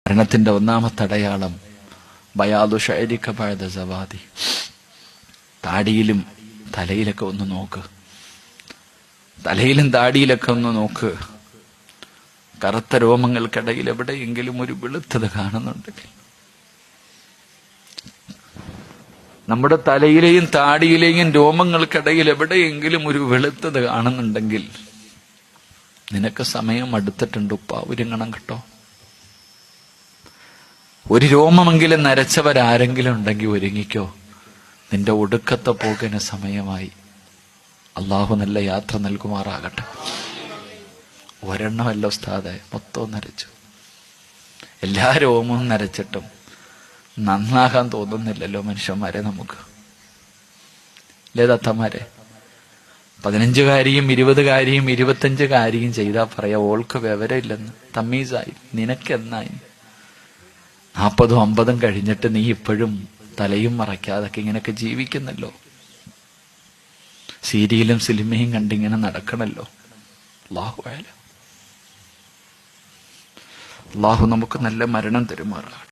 മരണത്തിന്റെ ഒന്നാമത്തെ അടയാളം ബയാദു ശഅരിക ബഅദ സവാദി. താടിയിലും തലയിലൊക്കെ ഒന്ന് നോക്ക്, തലയിലും താടിയിലൊക്കെ ഒന്ന് നോക്ക്. കറുത്ത രോമങ്ങൾക്കിടയിൽ എവിടെയെങ്കിലും ഒരു വെളുത്തത് കാണുന്നുണ്ടെങ്കിൽ, നമ്മുടെ തലയിലെയും താടിയിലെയും രോമങ്ങൾക്കിടയിൽ എവിടെയെങ്കിലും ഒരു വെളുത്തത് കാണുന്നുണ്ടെങ്കിൽ നിനക്ക് സമയം അടുത്തിട്ടുണ്ട് ഉപ്പ, ഒരുങ്ങണം കേട്ടോ. ഒരു രോമമെങ്കിലും നരച്ചവരാരെങ്കിലും ഉണ്ടെങ്കിൽ ഒരുങ്ങിക്കോ, നിന്റെ ഒടുക്കത്തെ പോകിന് സമയമായി. അള്ളാഹു നല്ല യാത്ര നൽകുമാറാകട്ടെ. ഒരെണ്ണമല്ല ഉസ്താദെ, മൊത്തവും നരച്ചു. എല്ലാ രോമവും നരച്ചിട്ടും നന്നാകാൻ തോന്നുന്നില്ലല്ലോ മനുഷ്യന്മാരെ നമുക്ക്, അല്ലേ തത്തമാരെ? 15 കാരിയും 20 കാരിയും 25 കാരിയും ചെയ്താൽ പറയാ ഓൾക്ക് വിവരമില്ലെന്ന്, തമ്മീസായി. നിനക്കെന്നായി 40ഉം 50ഉം കഴിഞ്ഞിട്ട് നീ ഇപ്പോഴും തലയും മറയ്ക്കാതൊക്കെ ഇങ്ങനെയൊക്കെ ജീവിക്കുന്നല്ലോ, സീരിയലും സിനിമയും കണ്ടിങ്ങനെ നടക്കണല്ലോ. അല്ലാഹു നമുക്ക് നല്ല മരണം തരുമാറാകട്ടെ.